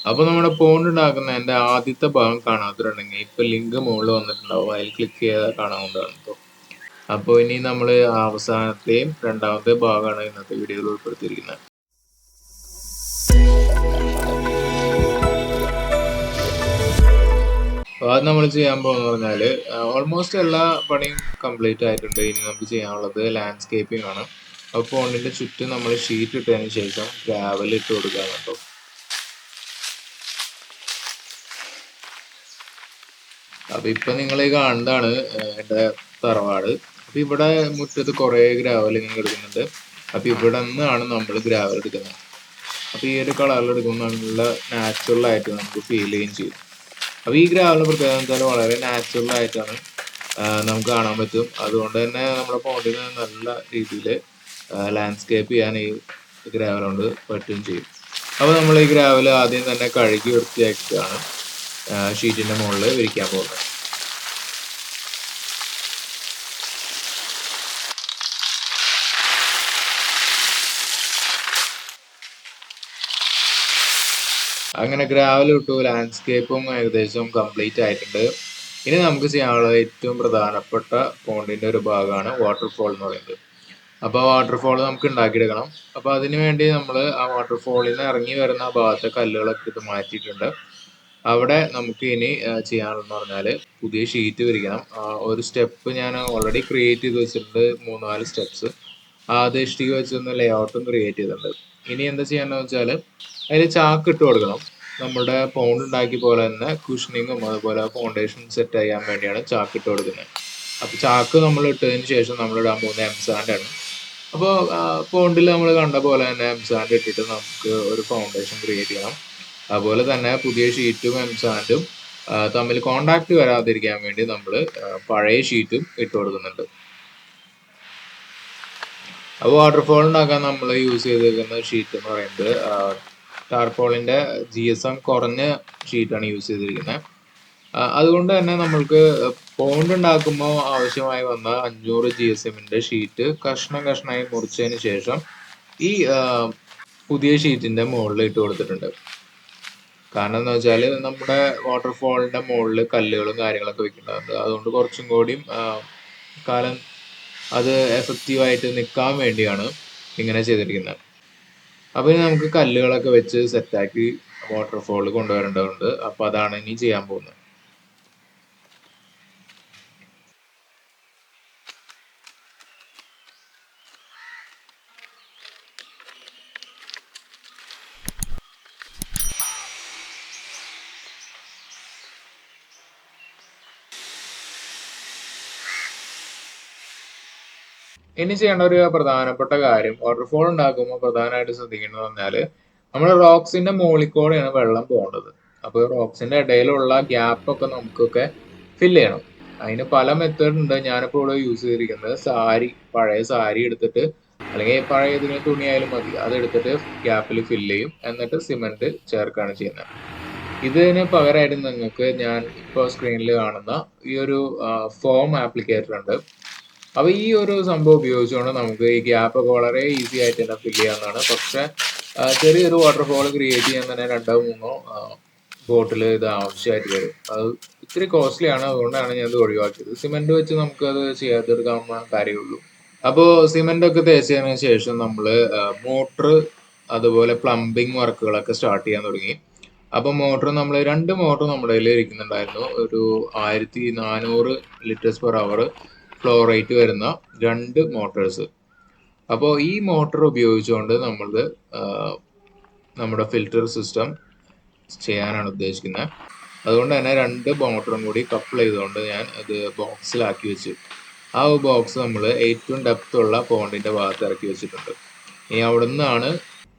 അപ്പോൾ നമ്മുടെ പോണ്ട് ഉണ്ടാക്കുന്നതിന്റെ ആദ്യത്തെ ഭാഗം കാണാത്തവരുണ്ടെങ്കിൽ ഇപ്പൊ ലിങ്ക് മുകളിൽ വന്നിട്ടുണ്ടാവും, അതിൽ ക്ലിക്ക് ചെയ്താൽ കാണാവുന്നതാണ് കേട്ടോ. അപ്പോൾ ഇനി നമ്മൾ അവസാനത്തെയും രണ്ടാമത്തെ ഭാഗമാണ് ഇന്നത്തെ വീഡിയോയിൽ ഉൾപ്പെടുത്തിയിരിക്കുന്നത്. അപ്പോൾ അത് നമ്മൾ ചെയ്യാൻ പോകുന്നത് പറഞ്ഞാൽ ഓൾമോസ്റ്റ് എല്ലാ പണിയും കംപ്ലീറ്റ് ആയിട്ടുണ്ട്. ഇനി നമുക്ക് ചെയ്യാനുള്ളത് ലാൻഡ്സ്കേപ്പിംഗ് ആണ്. അപ്പോൾ പോണ്ടിന്റെ ചുറ്റും നമ്മൾ ഷീറ്റ് ഇട്ടതിന് ശേഷം ഗ്രാവൽ ഇട്ട് കൊടുക്കുകയാണ് കേട്ടോ. അപ്പൊ ഇപ്പൊ നിങ്ങൾ ഈ കാണുന്നതാണ് എൻ്റെ തറവാട്. അപ്പൊ ഇവിടെ മുറ്റത്ത് കുറെ ഗ്രാവൽ ഇങ്ങനെ കിടക്കുന്നുണ്ട്. അപ്പൊ ഇവിടെ നിന്നാണ് നമ്മൾ ഗ്രാവൽ എടുക്കുന്നത്. അപ്പൊ ഈ ഒരു കളറിൽ എടുക്കുമ്പോൾ നല്ല നാച്ചുറൽ ആയിട്ട് നമുക്ക് ഫീൽ ചെയ്യുകയും ചെയ്യും. അപ്പൊ ഈ ഗ്രാവലിന്റെ പ്രത്യേകത വെച്ചാൽ വളരെ നാച്ചുറൽ ആയിട്ടാണ് നമുക്ക് കാണാൻ പറ്റും. അതുകൊണ്ട് തന്നെ നമ്മുടെ പോണ്ടിന് നല്ല രീതിയിൽ ലാൻഡ്സ്കേപ്പ് ചെയ്യാൻ ഈ ഗ്രാവൽ കൊണ്ട് പറ്റുകയും ചെയ്യും. അപ്പോൾ നമ്മൾ ഈ ഗ്രാവൽ ആദ്യം തന്നെ കഴുകി വൃത്തിയാക്കിയിട്ടാണ് ഷീറ്റിന്റെ മുകളിൽ വിരിക്കാൻ പോകുന്നത്. അങ്ങനെ ഗ്രാവൽ ഇട്ടു, ലാൻഡ്സ്കേപ്പും ഏകദേശം കംപ്ലീറ്റ് ആയിട്ടുണ്ട്. ഇനി നമുക്ക് ചെയ്യാനുള്ള ഏറ്റവും പ്രധാനപ്പെട്ട പോണ്ടിന്റെ ഒരു ഭാഗമാണ് വാട്ടർഫോൾ എന്ന് പറയുന്നത്. അപ്പോൾ വാട്ടർഫോൾ നമുക്ക് ഉണ്ടാക്കിയെടുക്കണം. അപ്പോൾ അതിന് വേണ്ടി നമ്മൾ ആ വാട്ടർഫോളിൽ നിന്ന് ഇറങ്ങി വരുന്ന ആ ഭാഗത്തെ കല്ലുകളൊക്കെ ഇത് മാറ്റിയിട്ടുണ്ട്. അവിടെ നമുക്ക് ഇനി ചെയ്യാനുള്ളതെന്ന് പറഞ്ഞാൽ പുതിയ ഷീറ്റ് വിരിക്കണം. ഒരു സ്റ്റെപ്പ് ഞാൻ ഓൾറെഡി ക്രിയേറ്റ് ചെയ്ത് വെച്ചിട്ടുണ്ട്, 3-4 സ്റ്റെപ്സ്. ആദ്യം ഇഷ്ടിക വെച്ചൊന്ന് ലേ ഔട്ടും ക്രിയേറ്റ് ചെയ്തിട്ടുണ്ട്. ഇനി എന്താ ചെയ്യാന്ന് വെച്ചാൽ അതിൽ ചാക്ക് ഇട്ട് കൊടുക്കണം. നമ്മുടെ പോണ്ട് ഉണ്ടാക്കിയ പോലെ തന്നെ കുഷനിങ്ങും അതുപോലെ ഫൗണ്ടേഷൻ സെറ്റ് ചെയ്യാൻ വേണ്ടിയാണ് ചാക്ക് ഇട്ട് കൊടുക്കുന്നത്. അപ്പൊ ചാക്ക് നമ്മൾ ഇട്ടതിന് ശേഷം നമ്മൾ ഇടാൻ പോകുന്ന എംസാൻഡ് ആണ്. അപ്പോൾ പോണ്ടിൽ നമ്മൾ കണ്ട പോലെ തന്നെ എംസാൻഡ് ഇട്ടിട്ട് നമുക്ക് ഒരു ഫൗണ്ടേഷൻ ക്രിയേറ്റ് ചെയ്യണം. അതുപോലെ തന്നെ പുതിയ ഷീറ്റും എംസാൻഡും തമ്മിൽ കോണ്ടാക്ട് വരാതിരിക്കാൻ വേണ്ടി നമ്മൾ പഴയ ഷീറ്റും ഇട്ട് കൊടുക്കുന്നുണ്ട്. അപ്പോൾ വാട്ടർഫോൾ ഉണ്ടാക്കാൻ നമ്മൾ യൂസ് ചെയ്തിരിക്കുന്ന ഷീറ്റ് എന്ന് പറയുന്നത് ടാർപോളിന്റെ GSM കുറഞ്ഞ ഷീറ്റാണ് യൂസ് ചെയ്തിരിക്കുന്നത്. അതുകൊണ്ട് തന്നെ നമ്മൾക്ക് പോണ്ട് ഉണ്ടാക്കുമ്പോൾ ആവശ്യമായി വന്ന 500 GSMന്റെ ഷീറ്റ് കഷ്ണമായി മുറിച്ചതിന് ശേഷം ഈ പുതിയ ഷീറ്റിന്റെ മുകളിൽ ഇട്ട് കൊടുത്തിട്ടുണ്ട്. കാരണം എന്താ വെച്ചാൽ നമ്മുടെ വാട്ടർഫോളിന്റെ മുകളിൽ കല്ലുകളും കാര്യങ്ങളൊക്കെ വെക്കുന്നുണ്ട്. അതുകൊണ്ട് കുറച്ചും കൂടിയും കാലം അത് എഫക്റ്റീവായിട്ട് നിൽക്കാൻ വേണ്ടിയാണ് ഇങ്ങനെ ചെയ്തിരിക്കുന്നത്. അപ്പൊ ഇനി നമുക്ക് കല്ലുകളൊക്കെ വെച്ച് സെറ്റാക്കി വാട്ടർഫോൾ കൊണ്ടുവരേണ്ടതുണ്ട്. അപ്പൊ അതാണ് ഇനി ചെയ്യാൻ പോകുന്നത്. ഇനി ചെയ്യേണ്ട ഒരു പ്രധാനപ്പെട്ട കാര്യം, വാട്ടർഫോൾ ഉണ്ടാക്കുമ്പോൾ പ്രധാനമായിട്ട് ശ്രദ്ധിക്കേണ്ടത് പറഞ്ഞാല് നമ്മുടെ റോക്സിന്റെ മുകളിൽ കൂടെയാണ് വെള്ളം പോകേണ്ടത്. അപ്പോൾ റോക്സിന്റെ ഇടയിലുള്ള ഗ്യാപ്പ് ഒക്കെ നമുക്കൊക്കെ ഫില്ല് ചെയ്യണം. അതിന് പല മെത്തേഡ് ഉണ്ട്. ഞാനിപ്പോൾ ഇവിടെ യൂസ് ചെയ്തിരിക്കുന്നത് പഴയ സാരി എടുത്തിട്ട്, അല്ലെങ്കിൽ പഴയ ഇതിന് തുണിയായാലും മതി, അതെടുത്തിട്ട് ഗ്യാപ്പിൽ ഫില്ല് ചെയ്യും, എന്നിട്ട് സിമെന്റ് ചേർക്കുകയാണ് ചെയ്യുന്നത്. ഇതിന് പകരമായിട്ട് നിങ്ങൾക്ക് ഞാൻ ഇപ്പോൾ സ്ക്രീനിൽ കാണുന്ന ഈ ഒരു ഫോം ആപ്ലിക്കേറ്റർ ഉണ്ട്. അപ്പൊ ഈ ഒരു സംഭവം ഉപയോഗിച്ചുകൊണ്ട് നമുക്ക് ഈ ഗ്യാപ്പ് ഒക്കെ വളരെ ഈസി ആയിട്ട് തന്നെ ഫില്ല് ചെയ്യാവുന്നതാണ്. പക്ഷെ ചെറിയൊരു വാട്ടർഫോൾ ക്രിയേറ്റ് ചെയ്യാൻ തന്നെ 2-3 ബോട്ടിൽ ഇത് ആവശ്യമായിട്ട് വരും. അത് ഇത്തിരി കോസ്റ്റ്ലി ആണ്. അതുകൊണ്ടാണ് ഞാൻ ഇത് ഒഴിവാക്കിയത്. സിമെന്റ് വെച്ച് നമുക്ക് അത് ചെയ്യാതെടുക്കാവുന്ന കാര്യമുള്ളൂ. അപ്പോൾ സിമെന്റ് ഒക്കെ തേച്ചതിന് ശേഷം നമ്മൾ മോട്ടർ അതുപോലെ പ്ലംബിംഗ് വർക്കുകളൊക്കെ സ്റ്റാർട്ട് ചെയ്യാൻ തുടങ്ങി. അപ്പൊ മോട്ടർ നമ്മൾ 2 മോട്ടർ നമ്മുടെ കയ്യിൽ ഇരിക്കുന്നുണ്ടായിരുന്നു. ഒരു 1400 litres per hour flow rate വരുന്ന 2 മോട്ടോഴ്സ്. അപ്പോൾ ഈ മോട്ടർ ഉപയോഗിച്ചുകൊണ്ട് നമ്മൾ നമ്മുടെ ഫിൽറ്റർ സിസ്റ്റം ചെയ്യാനാണ് ഉദ്ദേശിക്കുന്നത്. അതുകൊണ്ട് തന്നെ 2 മോട്ടറും കൂടി കപ്പിൾ ചെയ്തുകൊണ്ട് ഞാൻ അത് ബോക്സിലാക്കി വെച്ചു. ആ ബോക്സ് നമ്മൾ ഏറ്റവും ഡെപ്ത് ഉള്ള പോണ്ടിന്റെ ഭാഗത്ത് ഇറക്കി വെച്ചിട്ടുണ്ട്. ഇനി അവിടെ നിന്നാണ്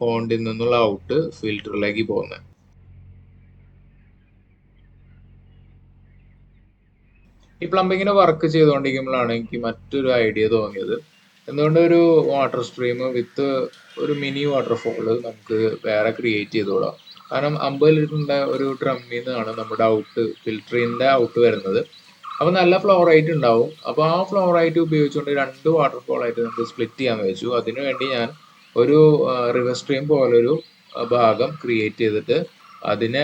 പോണ്ടിൽ നിന്നുള്ള ഔട്ട് ഫിൽറ്ററിലേക്ക് പോകുന്നത്. ഈ പ്ലംബിങ്ങിന് വർക്ക് ചെയ്തുകൊണ്ടിരിക്കുമ്പോഴാണ് എനിക്ക് മറ്റൊരു ഐഡിയ തോന്നിയത്. എന്തുകൊണ്ട് ഒരു വാട്ടർ സ്ട്രീം വിത്ത് ഒരു മിനി വാട്ടർഫോള് നമുക്ക് വേറെ ക്രിയേറ്റ് ചെയ്തോളാം. കാരണം 50 ലിറ്ററിന്റെ ഒരു ഡ്രമ്മിൽ നിന്നാണ് നമ്മുടെ ഫിൽറ്ററിന്റെ ഔട്ട് വരുന്നത്. അപ്പൊ നല്ല ഫ്ലോ റേറ്റ് ഉണ്ടാവും. അപ്പൊ ആ ഫ്ലോ റേറ്റ് ഉപയോഗിച്ചുകൊണ്ട് 2 വാട്ടർഫോൾ ആയിട്ട് നമുക്ക് സ്പ്ലിറ്റ് ചെയ്യാന്ന് വെച്ചു. അതിനുവേണ്ടി ഞാൻ ഒരു റിവർ സ്ട്രീം പോലൊരു ഭാഗം ക്രിയേറ്റ് ചെയ്തിട്ട് അതിനെ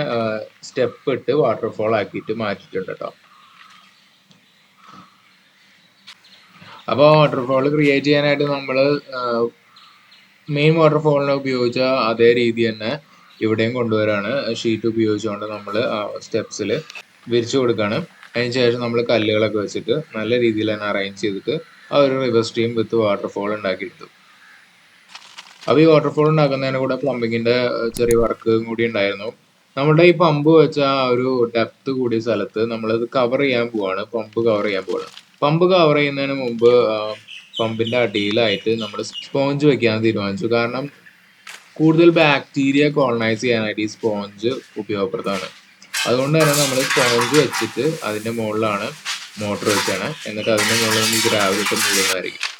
സ്റ്റെപ്പ് ഇട്ട് വാട്ടർഫോൾ ആക്കിയിട്ട് മാറ്റിയിട്ടുണ്ട് കേട്ടോ. അപ്പോൾ വാട്ടർഫോൾ ക്രിയേറ്റ് ചെയ്യാനായിട്ട് നമ്മൾ മെയിൻ വാട്ടർഫോളിനെ ഉപയോഗിച്ച അതേ രീതി തന്നെ ഇവിടെയും കൊണ്ടുവരാണ്. ഷീറ്റ് ഉപയോഗിച്ചുകൊണ്ട് നമ്മൾ സ്റ്റെപ്സിൽ വിരിച്ചു കൊടുക്കുകയാണ്. അതിനുശേഷം നമ്മൾ കല്ലുകളൊക്കെ വെച്ചിട്ട് നല്ല രീതിയിൽ തന്നെ അറേഞ്ച് ചെയ്തിട്ട് ആ ഒരു റിവർ സ്ട്രീം വിത്ത് വാട്ടർഫോൾ ഉണ്ടാക്കിയെടുത്തു. അപ്പോൾ ഈ വാട്ടർഫോൾ ഉണ്ടാക്കുന്നതിന് കൂടെ പ്ലംബിങ്ങിന്റെ ചെറിയ വർക്ക് കൂടി ഉണ്ടായിരുന്നു. നമ്മുടെ ഈ പമ്പ് വെച്ച ആ ഒരു ഡെപ്ത് കൂടിയ സ്ഥലത്ത് നമ്മളത് കവർ ചെയ്യാൻ പോവാണ്. പമ്പ് കവർ ചെയ്യാൻ പോവാണ്. പമ്പ് കവർ ചെയ്യുന്നതിന് മുമ്പ് പമ്പിന്റെ അടിയിലായിട്ട് നമ്മൾ സ്പോഞ്ച് വെക്കാൻ തീരുമാനിച്ചു. കാരണം കൂടുതൽ ബാക്ടീരിയ കോളനൈസ് ചെയ്യാനായിട്ട് ഈ സ്പോഞ്ച് ഉപയോഗപ്രദമാണ്. അതുകൊണ്ട് തന്നെ നമ്മൾ സ്പോഞ്ച് വെച്ചിട്ട് അതിന്റെ മുകളിലാണ് മോട്ടർ വെച്ചാണ്. എന്നിട്ട് അതിന്റെ മുകളിൽ നമ്മൾ ഗ്രാവൽ ഇട്ട് മൂടുന്നതായിരിക്കും.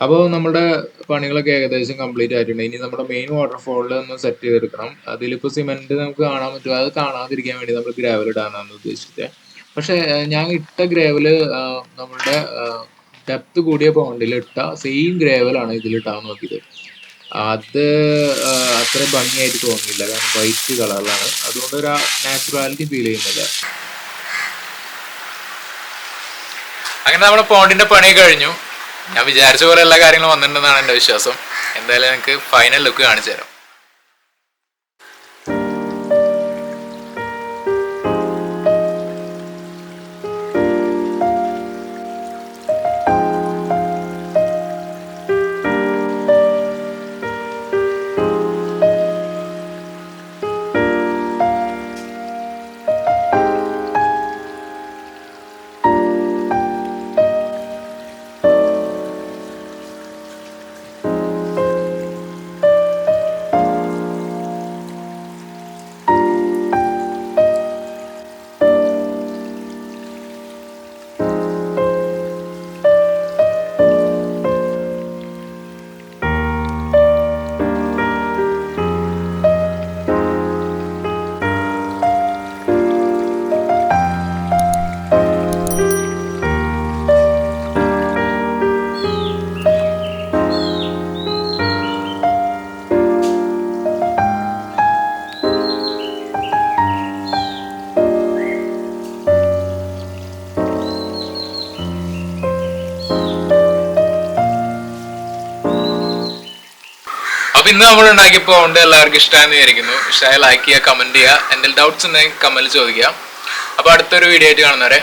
അപ്പോൾ നമ്മുടെ പണികളൊക്കെ ഏകദേശം കംപ്ലീറ്റ് ആയിട്ടുണ്ട്. ഇനി നമ്മുടെ മെയിൻ വാട്ടർഫോളിൽ ഒന്ന് സെറ്റ് ചെയ്തെടുക്കണം. അതിലിപ്പോൾ സിമെന്റ് നമുക്ക് കാണാൻ പറ്റും. അത് കാണാതിരിക്കാൻ വേണ്ടി നമ്മൾ ഗ്രാവൽ ഇടാനാണ് ഉദ്ദേശിച്ചത്. പക്ഷെ ഞാൻ ഇട്ട ഗ്രാവല് നമ്മുടെ ഡെപ്ത് കൂടിയ പോണ്ടിൽ ഇട്ട സെയിം ഗ്രാവലാണ് ഇതിലിട്ടാൻ നോക്കിയത്. അത് അത്ര ഭംഗിയായിട്ട് തോന്നിയില്ല. കാരണം വൈറ്റ് കളറിലാണ്. അതുകൊണ്ട് ഒരു നാച്ചുറാലിറ്റി ഫീൽ ചെയ്യുന്നില്ല. അങ്ങനെ നമ്മുടെ പോണ്ടിന്റെ പണി കഴിഞ്ഞു. ഞാൻ വിചാരിച്ച പോലെ എല്ലാ കാര്യങ്ങളും വന്നിട്ടുണ്ടെന്നാണ് എൻ്റെ വിശ്വാസം. എന്തായാലും എനിക്ക് ഫൈനൽ ലുക്ക് കാണിച്ചു തരാം. അപ്പൊ ഇന്ന് നമ്മൾ ഉണ്ടാക്കിയപ്പോൾ ഉണ്ട് എല്ലാവർക്കും ഇഷ്ടമായെന്ന് വിചാരിക്കുന്നു. ഇഷ്ടമായ ലൈക്ക് ചെയ്യുക, കമന്റ് ചെയ്യുക. എന്തെങ്കിലും ഡൗട്ട്സ് ഉണ്ടെങ്കിൽ കമന്റ് ചോദിക്കുക. അപ്പൊ അടുത്തൊരു വീഡിയോ ആയിട്ട് കാണുന്നവരെ